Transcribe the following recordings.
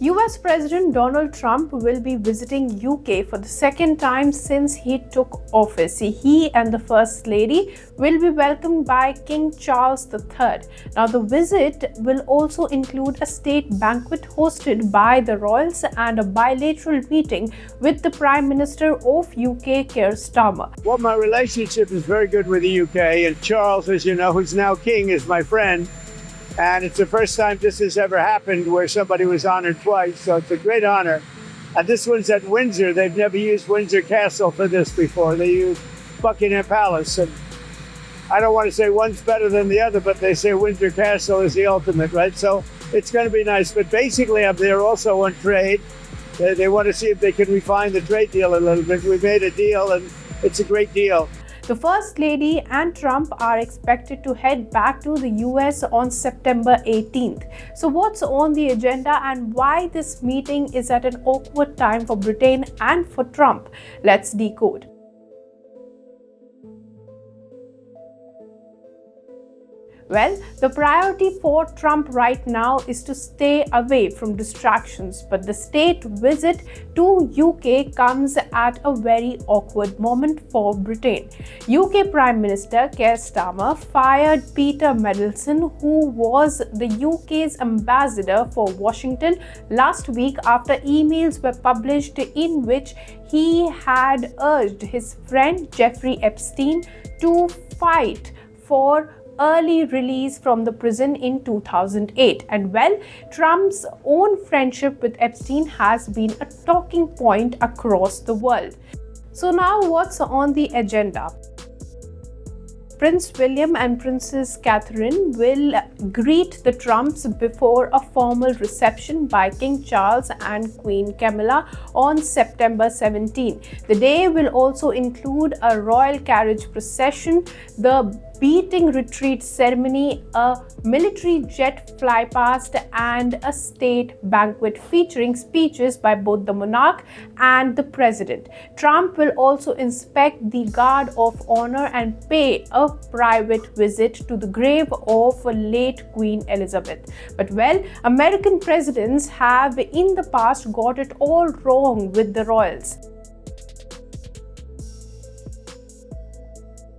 US President Donald Trump will be visiting UK for the second time since he took office. He and the First Lady will be welcomed by King Charles III. Now, the visit will also include a state banquet hosted by the royals and a bilateral meeting with the Prime Minister of UK, Keir Starmer. Well, my relationship is very good with the UK, and Charles, as you know, who's now king, is my friend. And it's the first time this has ever happened where somebody was honored twice, so it's a great honor. And this one's at Windsor. They've never used Windsor Castle for this before. They used Buckingham Palace. And I don't want to say one's better than the other, but they say Windsor Castle is the ultimate, right? So it's going to be nice. But basically, I'm there also on trade. They want to see if they can refine the trade deal a little bit. We made a deal, and it's a great deal. The First Lady and Trump are expected to head back to the US on September 18th. So what's on the agenda and why this meeting is at an awkward time for Britain and for Trump? Let's decode. Well, the priority for Trump right now is to stay away from distractions, but the state visit to UK comes at a very awkward moment for Britain. UK Prime Minister Keir Starmer fired Peter Mandelson, who was the UK's ambassador for Washington, last week after emails were published in which he had urged his friend Jeffrey Epstein to fight for early release from the prison in 2008. And well, Trump's own friendship with Epstein has been a talking point across the world. So now what's on the agenda? Prince William and Princess Catherine will greet the Trumps before a formal reception by King Charles and Queen Camilla on September 17. The day will also include a royal carriage procession, the beating retreat ceremony, a military jet flypast, and a state banquet featuring speeches by both the monarch and the president. Trump will also inspect the Guard of Honor and pay a private visit to the grave of late Queen Elizabeth. But well, American presidents have in the past got it all wrong with the royals.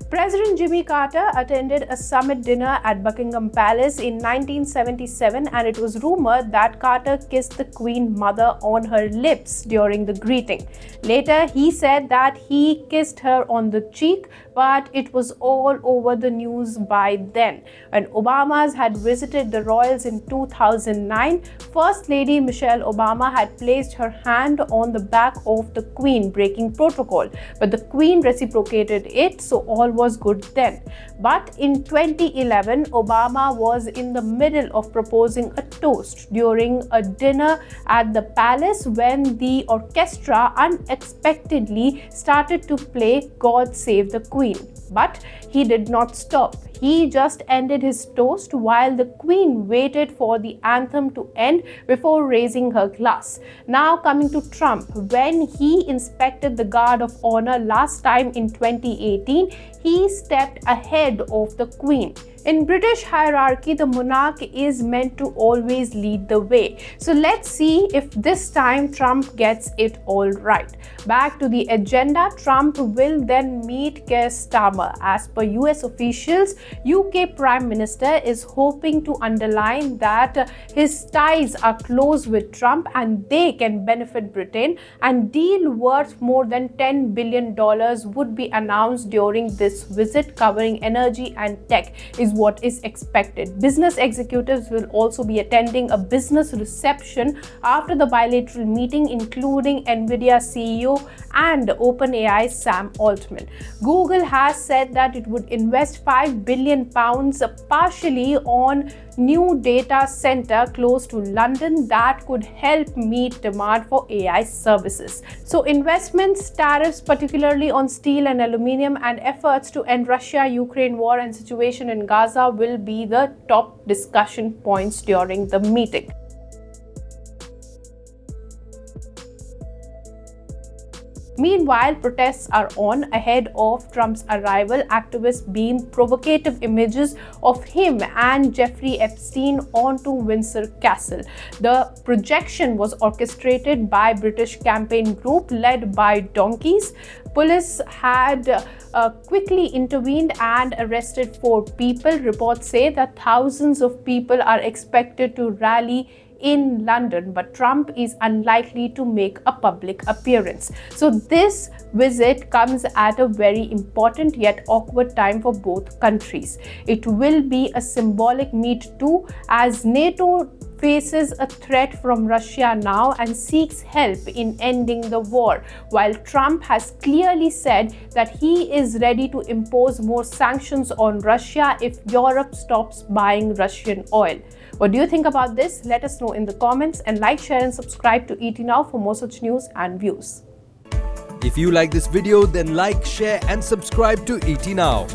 President Jimmy Carter attended a summit dinner at Buckingham Palace in 1977, and it was rumored that Carter kissed the Queen Mother on her lips during the greeting. Later, he said that he kissed her on the cheek, but it was all over the news by then. When Obamas had visited the royals in 2009, First Lady Michelle Obama had placed her hand on the back of the Queen, breaking protocol, but the Queen reciprocated it, so all was good then. But in 2011, Obama was in the middle of proposing a toast during a dinner at the palace when the orchestra unexpectedly started to play God Save the Queen. But he did not stop. He just ended his toast while the Queen waited for the anthem to end before raising her glass. Now coming to Trump, when he inspected the Guard of Honor last time in 2018, he stepped ahead of the Queen. In British hierarchy, the monarch is meant to always lead the way. So let's see if this time Trump gets it all right. Back to the agenda, Trump will then meet Keir Starmer. As per US officials, UK Prime Minister is hoping to underline that his ties are close with Trump and they can benefit Britain, and deal worth more than $10 billion would be announced during this visit covering energy and tech is what is expected. Business executives will also be attending a business reception after the bilateral meeting, including Nvidia CEO and OpenAI Sam Altman. Google has said that it would invest £5 billion partially on new data center close to London that could help meet demand for AI services. So investments, tariffs, particularly on steel and aluminium, and efforts to end Russia-Ukraine war and situation in Gaza will be the top discussion points during the meeting. Meanwhile, protests are on ahead of Trump's arrival. Activists beam provocative images of him and Jeffrey Epstein onto Windsor Castle. The projection was orchestrated by British campaign group led by donkeys. Police had quickly intervened and arrested 4 people. Reports say that thousands of people are expected to rally in London, but Trump is unlikely to make a public appearance. So this visit comes at a very important yet awkward time for both countries. It will be a symbolic meet too, as NATO faces a threat from Russia now and seeks help in ending the war, while Trump has clearly said that he is ready to impose more sanctions on Russia if Europe stops buying Russian oil. What do you think about this? Let us know in the comments, and like, share and subscribe to ET Now for more such news and views. If you like this video, then like, share and subscribe to ET Now.